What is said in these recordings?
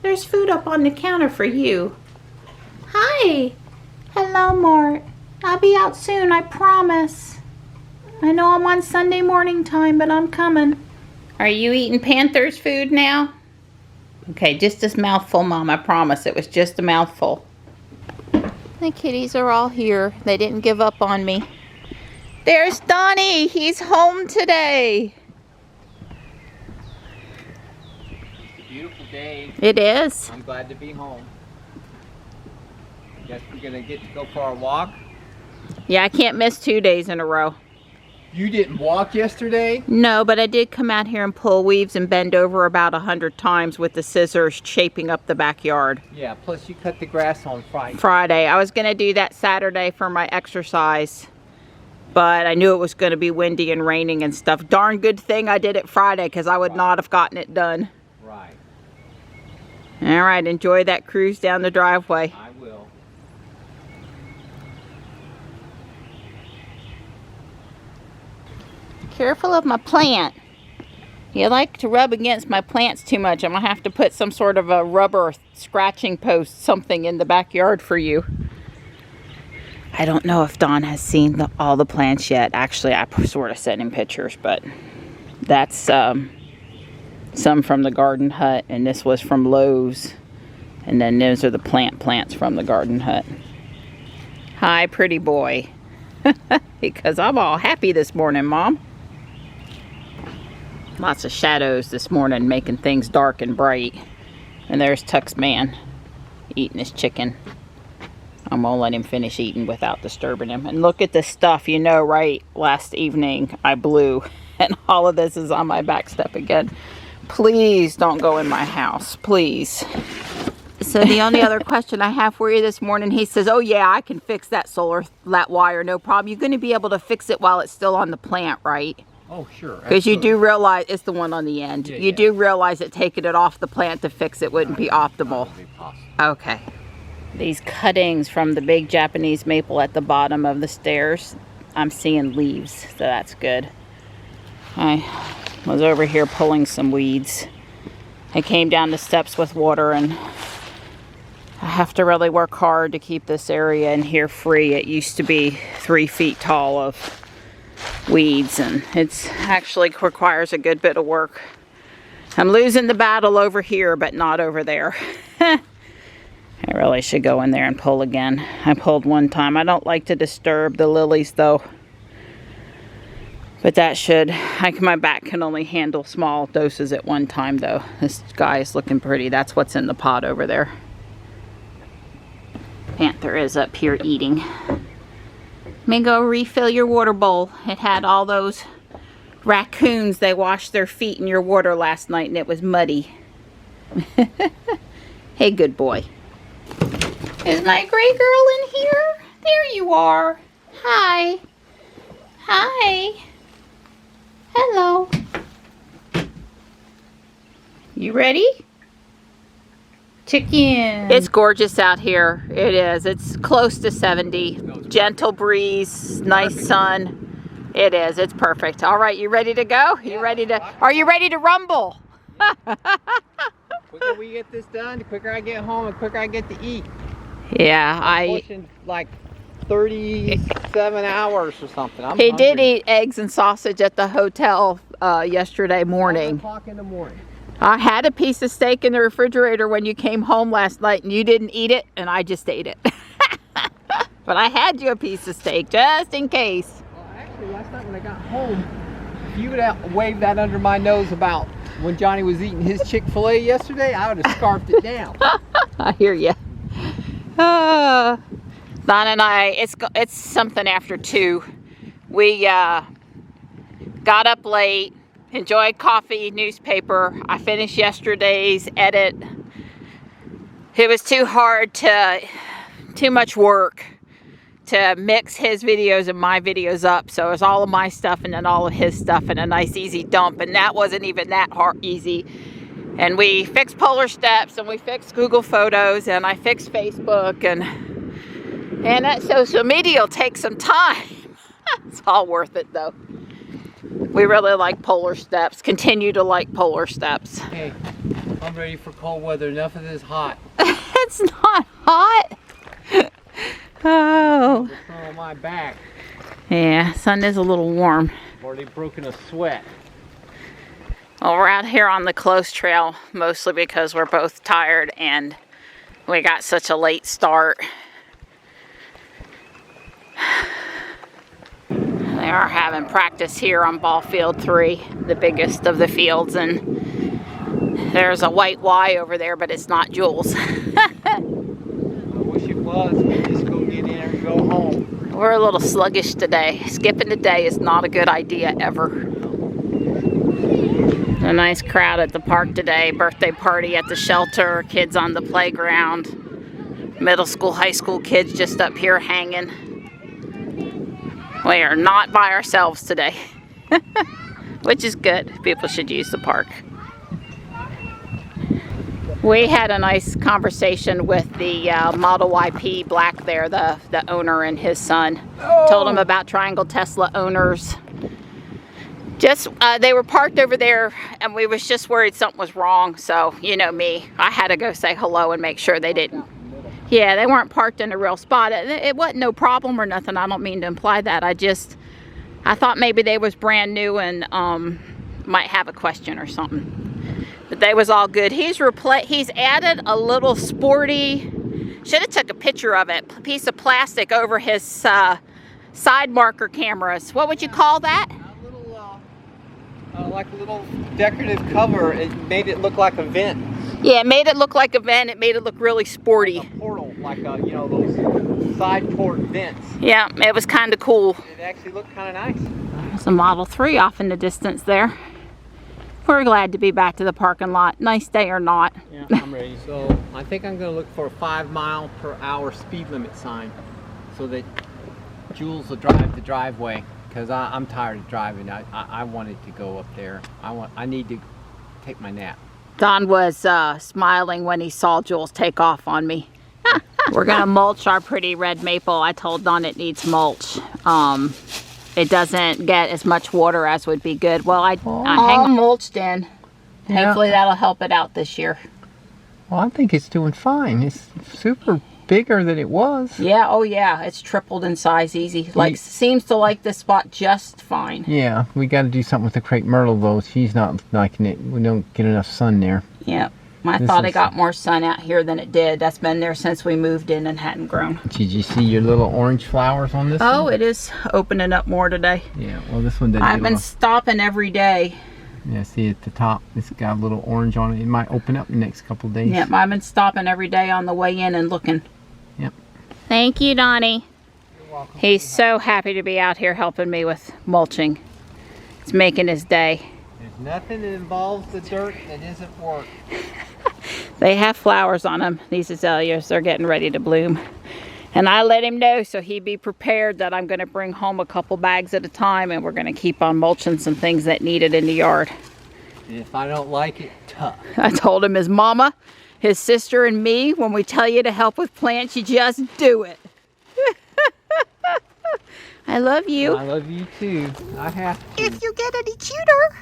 There's food up on the counter for you. Hi. Hello, Mort. I'll be out soon, I promise. I know I'm on Sunday morning time, but I'm coming. Are you eating Panther's food now? Okay, just this mouthful, Mom. I promise. It was just a mouthful. The kitties are all here. They didn't give up on me. There's Donnie. He's home today. It's a beautiful day. It is. I'm glad to be home. Guess we're gonna get to go for a walk. Yeah, I can't miss 2 days in a row. You didn't walk yesterday? No, but I did come out here and pull weeds and bend over about 100 times with the scissors shaping up the backyard. Yeah, plus you cut the grass on Friday. Friday. I was going to do that Saturday for my exercise, but I knew it was going to be windy and raining and stuff. Darn good thing I did it Friday because I would not have gotten it done. Right. All right, enjoy that cruise down the driveway. I will. Careful of my plant. You like to rub against my plants too much. I'm going to have to put some sort of a rubber scratching post, something in the backyard for you. I don't know if Don has seen all the plants yet. Actually, I sort of sent him pictures, but that's some from the garden hut, and this was from Lowe's. And then those are the plants from the garden hut. Hi, pretty boy. Because I'm all happy this morning, Mom. Lots of shadows this morning, making things dark and bright. And there's Tuck's man eating his chicken. I'm gonna let him finish eating without disturbing him. And look at this stuff, you know, right? Last evening I blew, and all of this is on my back step again. Please don't go in my house, please. So the only other question I have for you this morning, he says, oh yeah, I can fix that wire, no problem. You're gonna be able to fix it while it's still on the plant, right? Oh, sure. Because you do realize, it's the one on the end. Yeah, you do realize that taking it off the plant to fix it wouldn't be optimal. Be possible. Okay. These cuttings from the big Japanese maple at the bottom of the stairs, I'm seeing leaves, so that's good. I was over here pulling some weeds. I came down the steps with water, and I have to really work hard to keep this area in here free. It used to be 3 feet tall of weeds, and it's actually requires a good bit of work. I'm losing the battle over here, but not over there. I really should go in there and pull again. I pulled one time. I don't like to disturb the lilies though, but that should, my back can only handle small doses at one time though. This guy is looking pretty. That's what's in the pot over there. Panther is up here eating. May go refill your water bowl. It had all those raccoons. They washed their feet in your water last night and it was muddy. Hey, good boy. Is my gray girl in here? There you are. Hi. Hi. Hello. You ready? Chicken. It's gorgeous out here. It is. It's close to 70. Gentle breeze, nice sun. It is. It's perfect. All right, you ready to go? You ready to? Are you ready to rumble? The quicker we get this done, the quicker I get home, the quicker I get to eat. Yeah, I'm pushing like 37 hours or something. I'm He hungry. did eat eggs and sausage at the hotel yesterday 1 morning. o'clock in the morning. I had a piece of steak in the refrigerator when you came home last night, and you didn't eat it, and I just ate it. But I had you a piece of steak just in case. Well, actually, last night when I got home, if you would have waved that under my nose about when Johnny was eating his Chick-fil-A yesterday, I would have scarfed it down. I hear you. Don and I, it's something after 2. We got up late, enjoyed coffee, newspaper. I finished yesterday's edit. It was too much work to mix his videos and my videos up. So it was all of my stuff and then all of his stuff in a nice easy dump. And that wasn't even that easy. And we fixed Polar Steps, and we fixed Google Photos, and I fixed Facebook, and that social media will take some time. It's all worth it though. We really like Polar Steps, continue to like Polar Steps. Hey, I'm ready for cold weather. Enough of this hot. It's not hot. Oh. It's on my back. Yeah, sun is a little warm. I've already broken a sweat. Well, we're out here on the close trail, mostly because we're both tired and we got such a late start. They are having practice here on ball field 3, the biggest of the fields, and there's a white Y over there, but it's not Jules. I wish it was. We just go get in and go home. We're a little sluggish today. Skipping today is not a good idea ever. A nice crowd at the park today. Birthday party at the shelter. Kids on the playground. Middle school, high school kids just up here hanging. We are not by ourselves today, which is good. People should use the park. We had a nice conversation with the Model YP Black there, the owner and his son. Oh. Told him about Triangle Tesla owners. Just, they were parked over there and we was just worried something was wrong. So, you know me, I had to go say hello and make sure they didn't. Yeah, they weren't parked in a real spot. It wasn't no problem or nothing. I don't mean to imply that. I thought maybe they was brand new and might have a question or something. But they was all good. He's added a little sporty, should have took a picture of it, piece of plastic over his side marker cameras. What would you call that? Like a little decorative cover. It made it look like a vent. Yeah, it made it look like a vent. It made it look really sporty. Like a portal, like you know, those side port vents. Yeah, it was kind of cool. It actually looked kind of nice. There's a Model 3 off in the distance there. We're glad to be back to the parking lot. Nice day or not. Yeah, I'm ready. So I think I'm going to look for a 5-mile-per-hour speed limit sign so that Jules will drive the driveway, because I'm tired of driving. I wanted to go up there. I need to take my nap. Don was smiling when he saw Jules take off on me. We're gonna mulch our pretty red maple. I told Don it needs mulch. It doesn't get as much water as would be good. Well, I hang mulched in. Yeah. Hopefully that'll help it out this year. Well, I think it's doing fine. It's super bigger than it was. Yeah, oh yeah, it's tripled in size easy. Like, seems to like this spot just fine. Yeah, we got to do something with the crepe myrtle though. She's not liking it. We don't get enough sun there. Yeah, I thought it got more sun out here than it did. That's been there since we moved in and hadn't grown. Did you see your little orange flowers on this one? It is opening up more today. Yeah, well this one doesn't. I've been stopping every day. Yeah, see at the top, it's got a little orange on it. It might open up in the next couple of days. Yep, I've been stopping every day on the way in and looking. Yep. Thank you, Donnie. You're welcome. He's so happy to be out here helping me with mulching. It's making his day. There's nothing that involves the dirt that isn't work. They have flowers on them, these azaleas. They're getting ready to bloom. And I let him know so he'd be prepared that I'm going to bring home a couple bags at a time and we're going to keep on mulching some things that need it in the yard. And if I don't like it, tough. I told him his mama, his sister, and me, when we tell you to help with plants, you just do it. I love you. I love you too. I have to. If you get any cuter.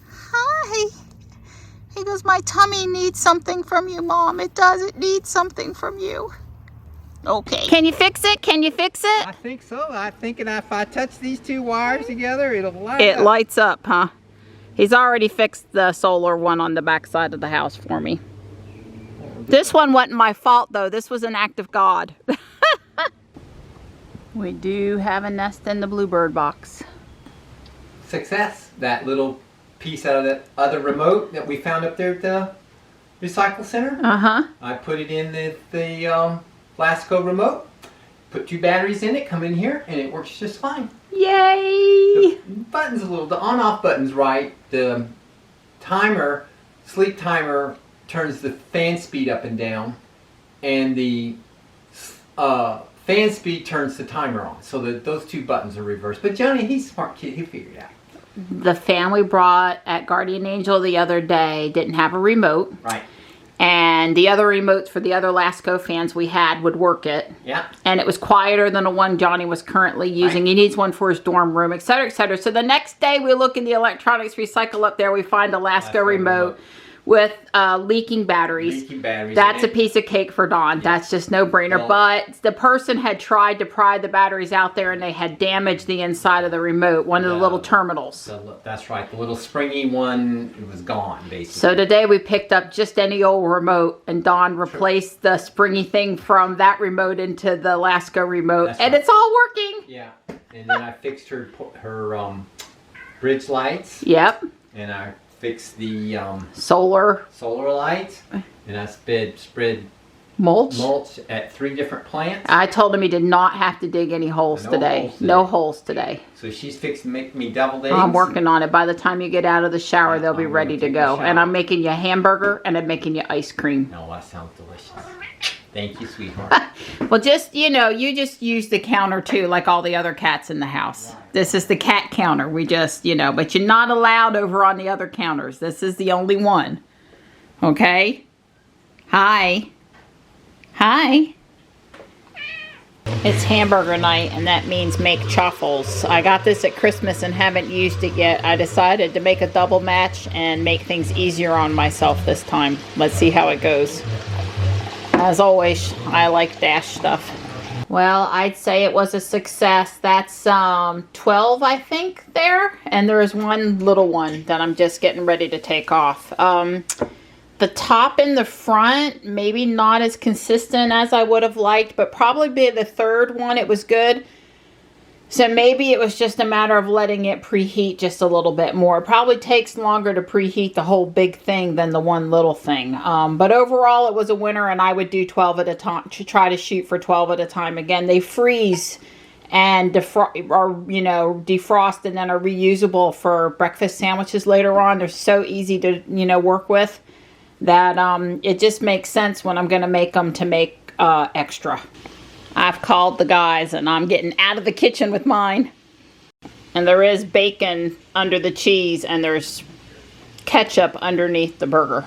Hi. He goes, my tummy needs something from you, Mom. It does. It needs something from you. Okay. Can you fix it? Can you fix it? I think so. I'm thinking if I touch these two wires together, it'll light up. It lights up, huh? He's already fixed the solar one on the back side of the house for me. This one wasn't my fault, though. This was an act of God. We do have a nest in the bluebird box. Success. That little piece out of that other remote that we found up there at the recycle center. Uh-huh. I put it in the Lasco remote, put 2 batteries in it, come in here, and it works just fine. Yay! The button's the on-off button's right. The timer, sleep timer, turns the fan speed up and down, and the fan speed turns the timer on. So those 2 buttons are reversed. But Johnny, he's a smart kid. He figured it out. The fan we brought at Guardian Angel the other day didn't have a remote. Right. And the other remotes for the other Lasco fans we had would work it. Yeah. And it was quieter than the one Johnny was currently using. Right. He needs one for his dorm room, etc., etc. So the next day we look in the electronics recycle up there. We find a Lasco remote. with leaking batteries. Leaking batteries. That's a piece of cake for Dawn. Yeah. That's just no brainer. Well, but the person had tried to pry the batteries out there and they had damaged the inside of the remote, one of the little terminals. That's right. The little springy one, it was gone, basically. So today we picked up just any old remote and Dawn replaced the springy thing from that remote into the Lasco remote. That's and right. It's all working. Yeah. And then I fixed her bridge lights. Yep. And I fixed the solar lights, and I spread mulch at 3 different plants. I told him he did not have to dig any holes today. No holes today. So she's fixed to make me deviled eggs. I'm working on it. By the time you get out of the shower, they'll be ready to go. And I'm making you a hamburger and I'm making you ice cream. No, that sounds delicious. Thank you, sweetheart. Well, just, you know, you just use the counter too, like all the other cats in the house. Right. This is the cat counter. We just, you know, but you're not allowed over on the other counters. This is the only one. Okay? Hi. Hi. It's hamburger night, and that means make truffles. I got this at Christmas and haven't used it yet. I decided to make a double match and make things easier on myself this time. Let's see how it goes. As always, I like dash stuff. Well, I'd say it was a success. That's 12, I think, there. And there is one little one that I'm just getting ready to take off. The top and the front, maybe not as consistent as I would have liked, but probably be the third one, it was good. So maybe it was just a matter of letting it preheat just a little bit more. It probably takes longer to preheat the whole big thing than the one little thing. But overall, it was a winner, and I would do 12 at a time, to try to shoot for 12 at a time. Again, they freeze and defrost and then are reusable for breakfast sandwiches later on. They're so easy to, work with that it just makes sense when I'm going to make them to make extra. I've called the guys and I'm getting out of the kitchen with mine. And there is bacon under the cheese and there's ketchup underneath the burger.